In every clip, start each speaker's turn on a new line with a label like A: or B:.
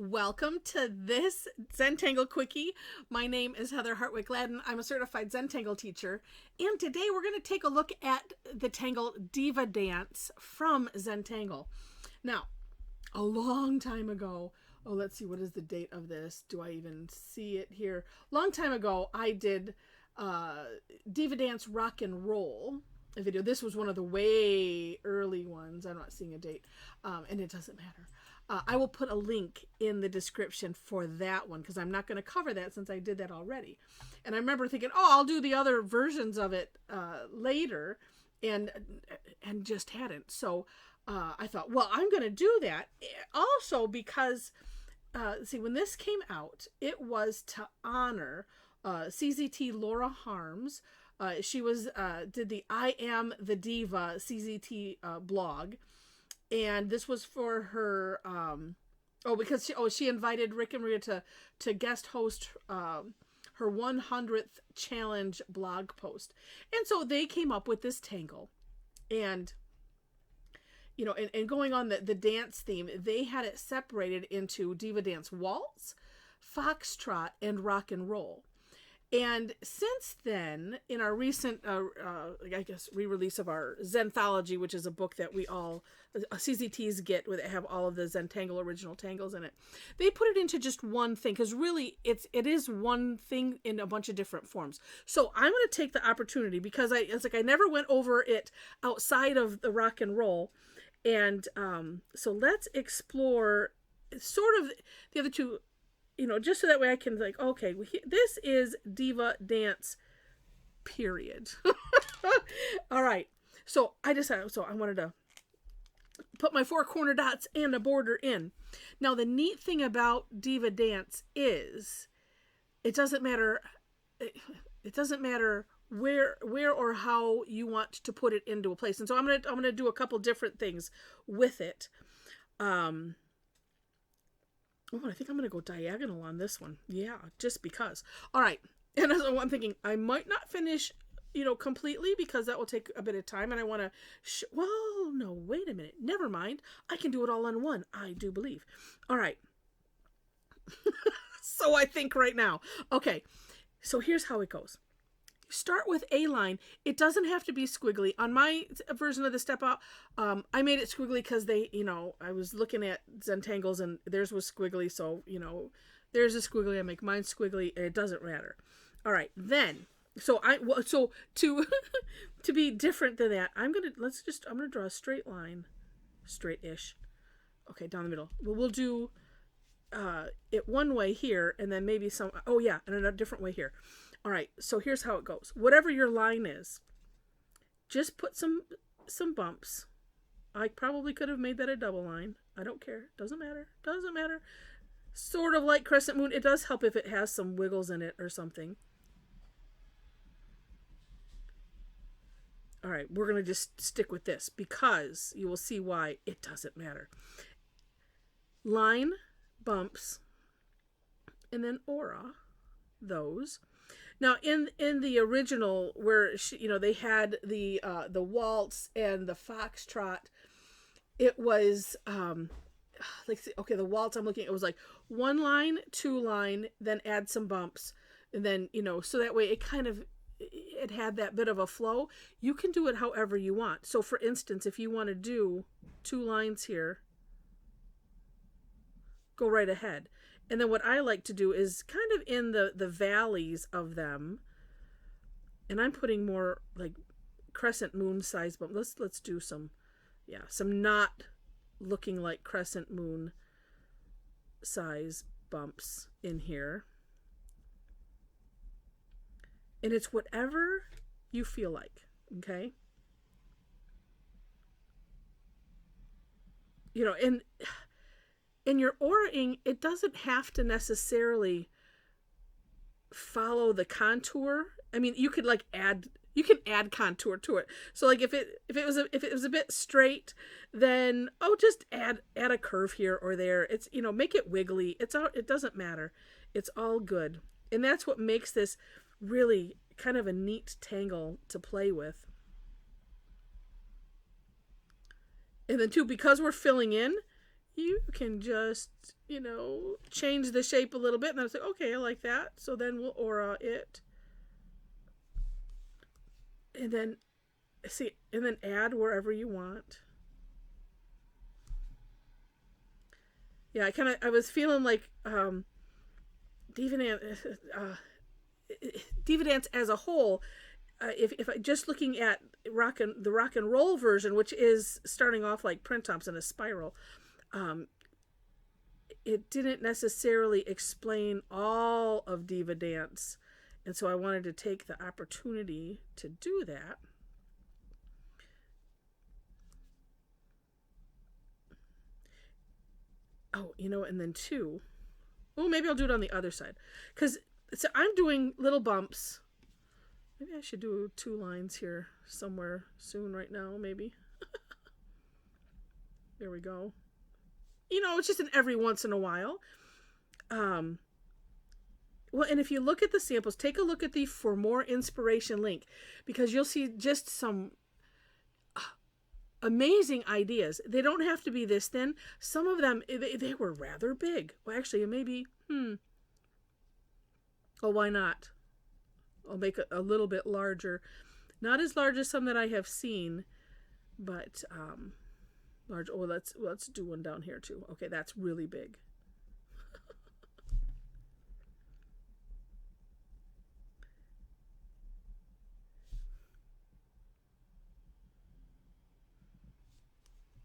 A: Welcome to this Zentangle Quickie. My name is Heather Hartwick Gladden. I'm a certified Zentangle teacher. And today we're going to take a look at the Tangle Diva dance from Zentangle. Now, a long time ago, let's see, what is the date of this? Do I even see it here? Long time ago, I did Diva Dance Rock and Roll video. This was one of the way early ones. I'm not seeing a date, and it doesn't matter. I will put a link in the description for that one because I'm not going to cover that since I did that already. And I remember thinking, I'll do the other versions of it later, and just hadn't. So I thought, well, I'm going to do that. Also because, when this came out, it was to honor CZT Laura Harms. She did the I Am the Diva CZT blog. And this was for her, because she invited Rick and Maria to guest host her 100th challenge blog post. And so they came up with this tangle. And, and going on the dance theme, they had it separated into Diva Dance Waltz, Foxtrot, and Rock and Roll. And since then, in our recent, re-release of our Zenthology, which is a book that we all, CZTs get, where they have all of the Zentangle original tangles in it, they put it into just one thing, because really, it is one thing in a bunch of different forms. So I'm going to take the opportunity, because I never went over it outside of the rock and roll, and so let's explore sort of the other two, just so that way I can okay, this is Diva Dance, period. All right. So I decided, I wanted to put my 4 corner dots and a border in. Now, the neat thing about Diva Dance is it doesn't matter where or how you want to put it into a place. And so I'm going to do a couple different things with it. I think I'm going to go diagonal on this one. Yeah, just because. All right. And as I'm thinking, I might not finish, completely, because that will take a bit of time. And I want to, well, no, wait a minute. Never mind. I can do it all on one. I do believe. All right. So I think right now. Okay. So here's how it goes. Start with a line. It doesn't have to be squiggly. On my version of the step out, I made it squiggly because I was looking at Zentangles and theirs was squiggly. So, there's a squiggly. I make mine squiggly, and it doesn't matter. All right. Then, to be different than that, I'm going to draw a straight line, straight-ish. Okay. Down the middle. We'll do, it one way here, and then maybe and a different way here. All right, so here's how it goes. Whatever your line is, just put some bumps. I probably could have made that a double line. I don't care. Doesn't matter. Doesn't matter. Sort of like crescent moon. It does help if it has some wiggles in it or something. All right, we're going to just stick with this because you will see why it doesn't matter. Line, bumps, and then aura, those. Now, in the original, where they had the waltz and the foxtrot, it was the waltz I'm looking at, it was like 1 line, 2 line, then add some bumps, and then so that way it had that bit of a flow. You can do it however you want. So, for instance, if you want to do 2 lines here, go right ahead. And then what I like to do is kind of in the valleys of them, and I'm putting more like crescent moon size bumps. Let's do some not looking like crescent moon size bumps in here. And it's whatever you feel like, okay? And in your aura-ing, it doesn't have to necessarily follow the contour. I mean, you could add contour to it. So like if it was a bit straight, then just add a curve here or there. It's make it wiggly. It doesn't matter. It's all good. And that's what makes this really kind of a neat tangle to play with. And then too, because we're filling in, you can just, change the shape a little bit. And I was like, okay, I like that. So then we'll aura it. And then, add wherever you want. Yeah, I was feeling like Diva Dance as a whole, if I just looking at the rock and roll version, which is starting off like print tops in a spiral, it didn't necessarily explain all of Diva Dance, and so I wanted to take the opportunity to do that. Oh, and then two. Oh, maybe I'll do it on the other side, because so I'm doing little bumps. Maybe I should do 2 lines here somewhere soon right now, maybe. There we go. It's just an every once in a while. Well, and if you look at the samples, take a look at the For More Inspiration link, because you'll see just some amazing ideas. They don't have to be this thin. Some of them, they were rather big. Well, actually, maybe, oh, why not? I'll make it a little bit larger. Not as large as some that I have seen, but large. Oh, let's do one down here too. Okay, that's really big.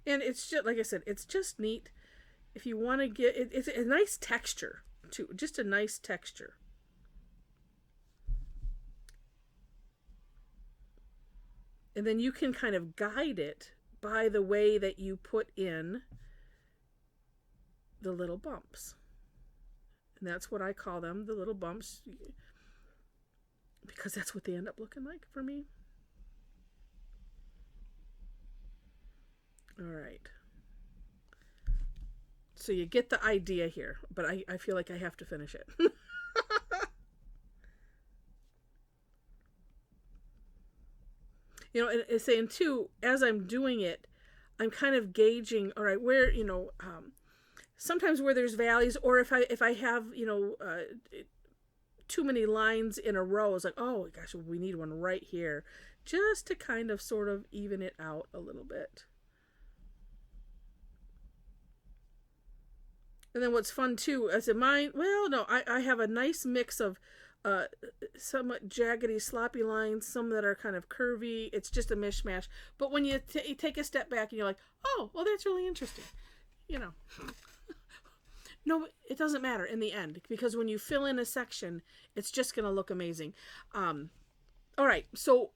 A: And it's just, like I said, it's just neat. If you want to get it, it's a nice texture too. Just a nice texture. And then you can kind of guide it by the way that you put in the little bumps. And that's what I call them, the little bumps, because that's what they end up looking like for me. All right. So you get the idea here, but I feel like I have to finish it. And saying too, as I'm doing it, I'm kind of gauging, all right, where, sometimes where there's valleys, or if I have, too many lines in a row, it's like, oh gosh, we need one right here, just to kind of sort of even it out a little bit. And then what's fun too, as in mine, well, no, I have a nice mix of somewhat jaggedy, sloppy lines, some that are kind of curvy. It's just a mishmash. But when you take a step back and you're like, oh, well, that's really interesting. No, it doesn't matter in the end, because when you fill in a section, it's just going to look amazing. All right, so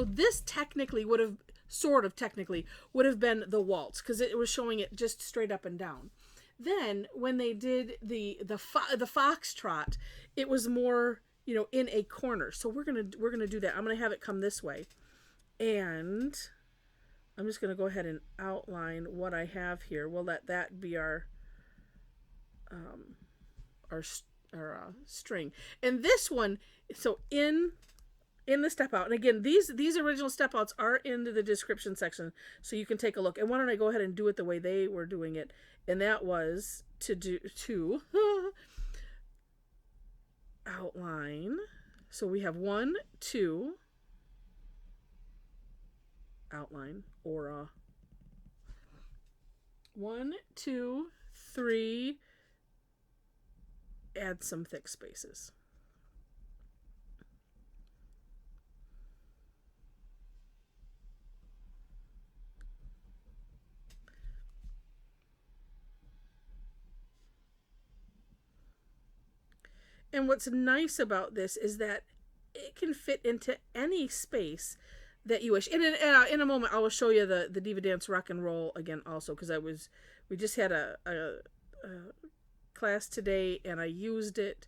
A: this technically would have been the waltz, because it was showing it just straight up and down. Then when they did the foxtrot, it was more, in a corner. So we're gonna do that. I'm gonna have it come this way, and I'm just gonna go ahead and outline what I have here. We'll let that be our string. And this one, so in the step out, and again, these original step outs are in the description section, so you can take a look. And why don't I go ahead and do it the way they were doing it? And that was to outline. So we have 1, 2, outline, aura. 1, 2, 3, add some thick spaces. And what's nice about this is that it can fit into any space that you wish. And in a moment, I will show you the Diva Dance Rock and Roll again also, because we just had a class today, and I used it,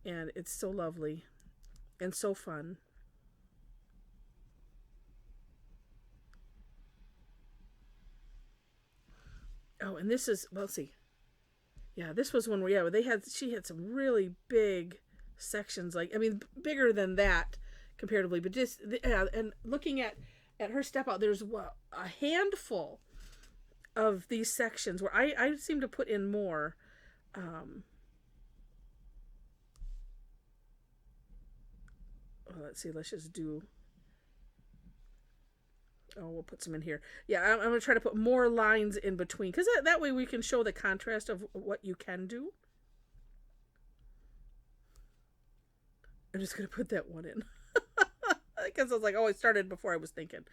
A: and it's so lovely and so fun. Oh, and this is, well, let's see. Yeah, this was one where, she had some really big sections, bigger than that comparatively, but and looking at her step out, there's a handful of these sections where I seem to put in more. Let's see, let's just do, we'll put some in here. Yeah, I'm going to try to put more lines in between, because that way we can show the contrast of what you can do. I'm just going to put that one in. Because I was like, oh, I started before I was thinking.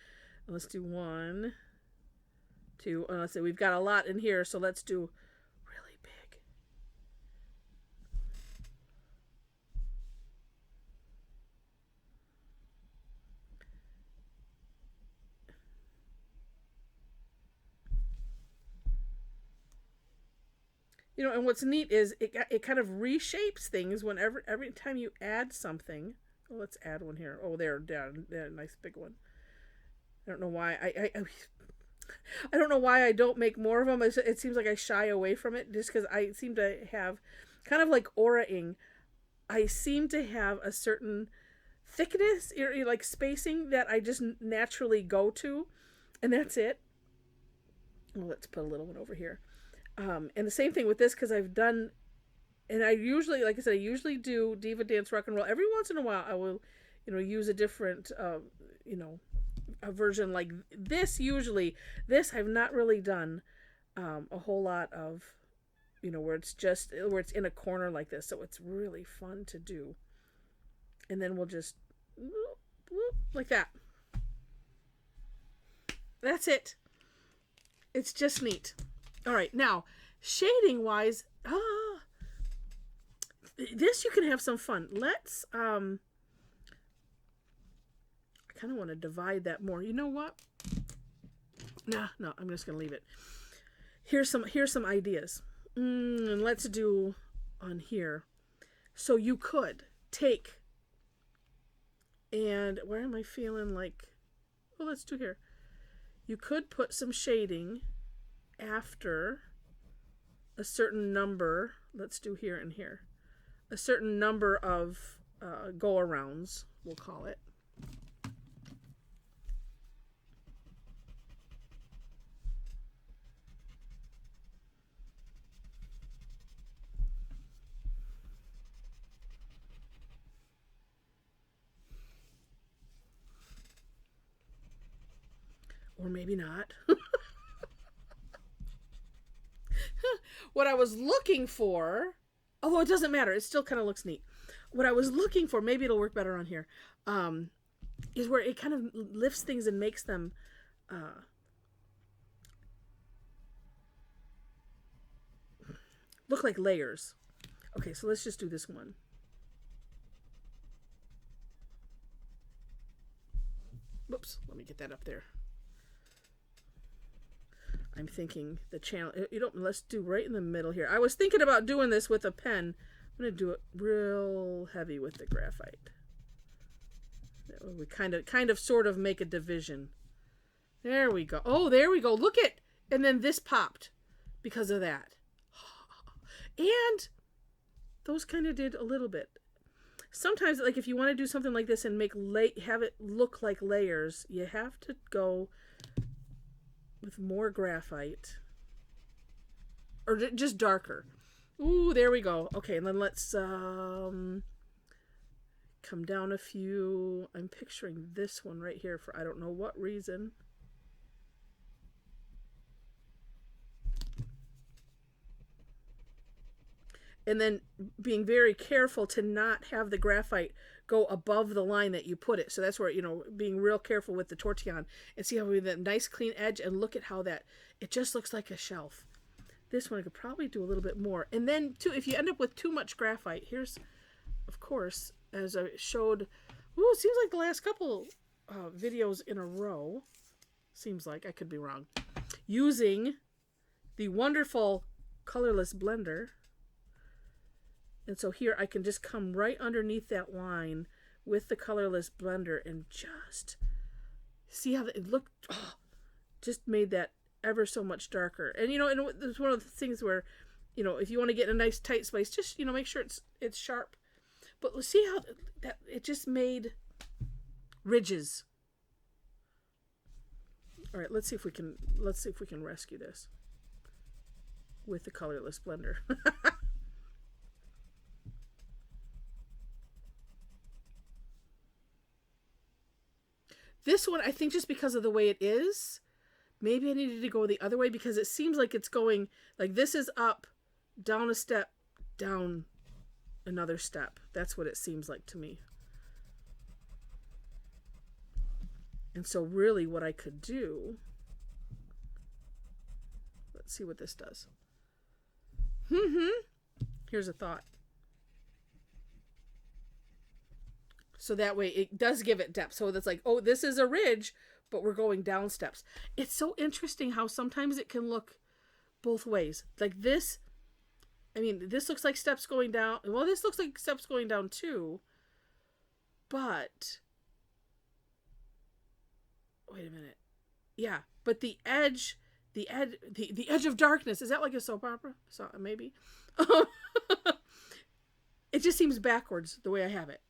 A: Let's do 1, 2, let's see, we've got a lot in here, so let's do really big. You know, and what's neat is it kind of reshapes things whenever, every time you add something. Oh, let's add one here. Oh, there, nice big one. I don't know why I don't know why I don't make more of them. It seems like I shy away from it just because I seem to have, kind of like aura-ing, I seem to have a certain thickness, like spacing, that I just naturally go to, and that's it. Well, let's put a little one over here. And the same thing with this, because I've done, and I usually, like I said, I usually do Diva Dance Rock and Roll. Every once in a while I will, use a different, a version like this. Usually this I've not really done a whole lot of, where it's in a corner like this. So it's really fun to do. And then we'll just like that. That's it. It's just neat. All right, now shading wise, this you can have some fun. Let's I kind of want to divide that more. You know what? No, I'm just gonna leave it. Here's some ideas. And let's do on here. So you could take, and where am I feeling like? Well, let's do here. You could put some shading after a certain number. Let's do here and here. A certain number of go-arounds, we'll call it. Or maybe not. What I was looking for, although it doesn't matter, it still kind of looks neat. What I was looking for, maybe it'll work better on here, is where it kind of lifts things and makes them look like layers. Okay, so let's just do this one. Whoops, let me get that up there. I'm thinking the channel, let's do right in the middle here. I was thinking about doing this with a pen. I'm going to do it real heavy with the graphite. That way we kind of sort of make a division. There we go. Oh, there we go. Look at, and then this popped because of that. And those kind of did a little bit. Sometimes, like if you want to do something like this and have it look like layers, you have to go with more graphite, or just darker. Ooh, there we go. Okay, and then let's come down a few. I'm picturing this one right here for I don't know what reason. And then being very careful to not have the graphite go above the line that you put it. So that's where, being real careful with the Tortillion, and see how we have that nice clean edge, and look at how that, it just looks like a shelf. This one I could probably do a little bit more. And then too, if you end up with too much graphite, here's, of course, as I showed, it seems like the last couple videos in a row, seems like, I could be wrong, using the wonderful colorless blender. And so here I can just come right underneath that line with the colorless blender and just see how it looked. Just made that ever so much darker. And and it's one of the things where, if you want to get a nice tight space, just make sure it's sharp. But let's see how that it just made ridges. All right, let's see if we can rescue this with the colorless blender. This one, I think just because of the way it is, maybe I needed to go the other way because it seems like it's going, like this is up, down a step, down another step. That's what it seems like to me. And so really what I could do, let's see what this does. Here's a thought. So that way it does give it depth. So that's like, oh, this is a ridge, but we're going down steps. It's so interesting how sometimes it can look both ways. Like this, I mean, this looks like steps going down. Well, this looks like steps going down too. But, wait a minute. Yeah, but the edge of darkness, is that like a soap opera? So maybe. It just seems backwards the way I have it.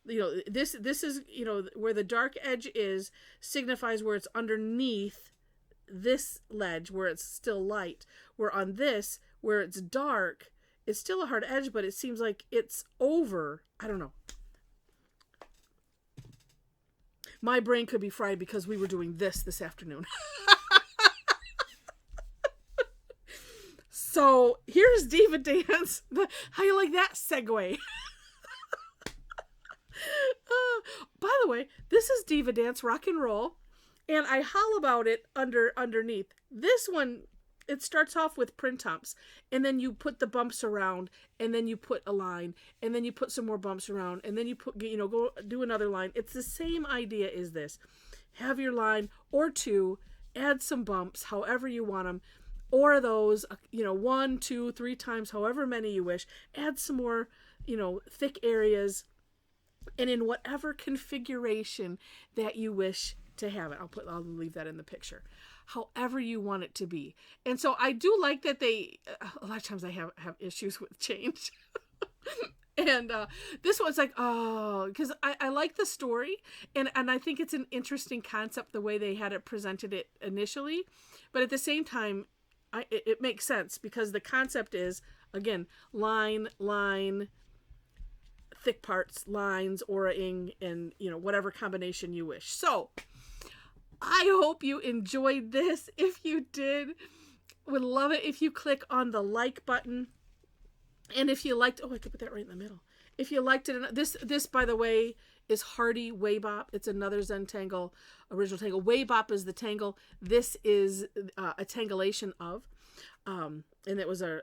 A: You know, this is, you know, where the dark edge is signifies where it's underneath this ledge where it's still light. Where on this, where it's dark, it's still a hard edge, but it seems like it's over. I don't know. My brain could be fried because we were doing this afternoon. So here's Diva Dance. How you like that segue? By the way, this is Diva Dance Rock and Roll, and I howl about it underneath. This one, it starts off with print humps, and then you put the bumps around, and then you put a line, and then you put some more bumps around, and then you put, you know, go do another line. It's the same idea as this. Have your line or two, add some bumps, however you want them, or those, you know, 1, 2, 3 times, however many you wish. Add some more, you know, thick areas, and in whatever configuration that you wish to have it. I'll leave that in the picture. However you want it to be. And so I do like that they, a lot of times I have issues with change. And this one's like, oh, because I like the story, and I think it's an interesting concept the way they had it presented it initially. But at the same time, it makes sense because the concept is, again, line, thick parts, lines, aura-ing, and, you know, whatever combination you wish. So I hope you enjoyed this. If you did, would love it if you click on the like button. And if you liked, oh, I could put that right in the middle. If you liked it, this by the way is Hardy Waybop. It's another Zentangle, original Tangle. Waybop is the Tangle. This is a tangulation of, and it was a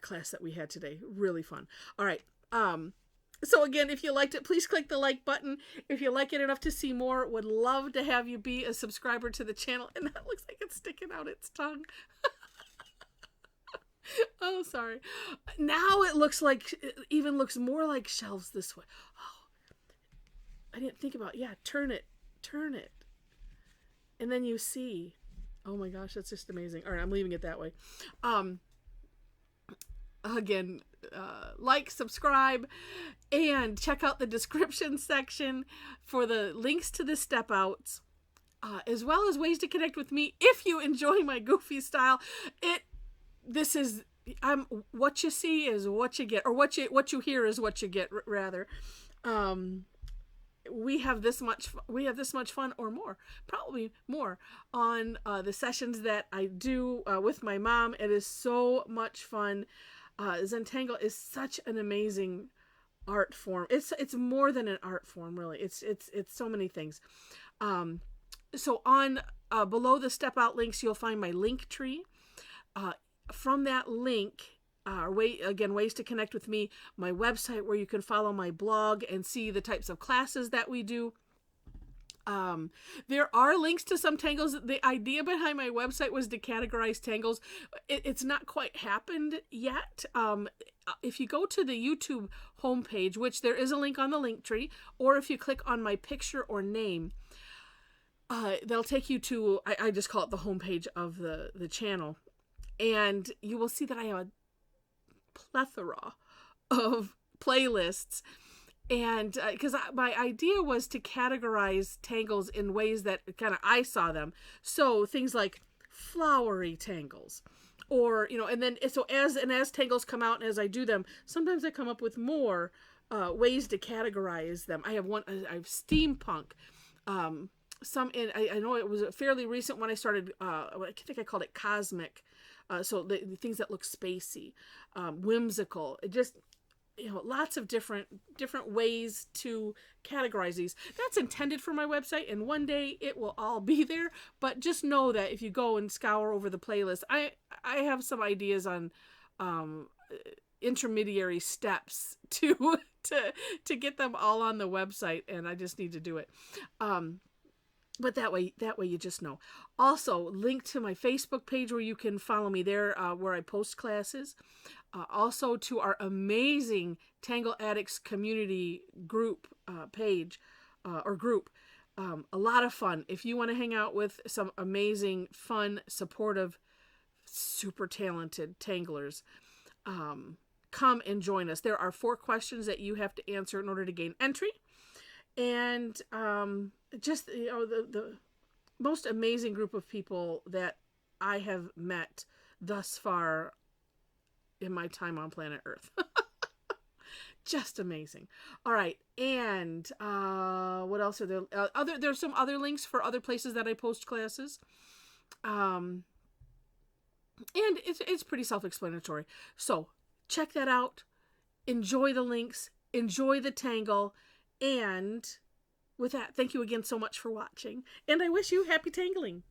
A: class that we had today. Really fun. All right. So again, if you liked it, please click the like button. If you like it enough to see more, would love to have you be a subscriber to the channel. And that looks like it's sticking out its tongue. Oh, sorry. Now it looks like, it even looks more like shelves this way. Oh, I didn't think about, yeah, turn it. And then you see, oh my gosh, that's just amazing. All right, I'm leaving it that way. Again, like, subscribe, and check out the description section for the links to the step outs, as well as ways to connect with me if you enjoy my goofy style. What you see is what you get, or what you hear is what you get, rather. We have this much fun, or more, probably more, on the sessions that I do with my mom. It is so much fun. Zentangle is such an amazing art form. It's more than an art form, really. It's so many things. So on below the step out links, you'll find my link tree. From that link, ways to connect with me, my website where you can follow my blog and see the types of classes that we do. There are links to some tangles. The idea behind my website was to categorize tangles. It's not quite happened yet. If you go to the YouTube homepage, which there is a link on the link tree, or if you click on my picture or name, they'll take you to, I just call it the homepage of the channel. And you will see that I have a plethora of playlists. And because my idea was to categorize tangles in ways that kind of I saw them. So things like flowery tangles, or, you know, and then so as tangles come out and as I do them, sometimes I come up with more ways to categorize them. I have steampunk. I know it was a fairly recent one I started. I think I called it cosmic. So the things that look spacey, whimsical. It just, you know, lots of different ways to categorize these. That's intended for my website, and one day it will all be there. But just know that if you go and scour over the playlist, I have some ideas on intermediary steps to get them all on the website, and I just need to do it. But that way you just know. Also, link to my Facebook page where you can follow me there, where I post classes. Also to our amazing Tangle Addicts community group page or group. A lot of fun. If you want to hang out with some amazing, fun, supportive, super talented tanglers, come and join us. There are 4 questions that you have to answer in order to gain entry. And just, you know, the most amazing group of people that I have met thus far in my time on planet Earth. Just amazing. All right. And what else are there? There's some other links for other places that I post classes. And it's pretty self-explanatory. So check that out. Enjoy the links. Enjoy the tangle. And with that, thank you again so much for watching. And I wish you happy tangling.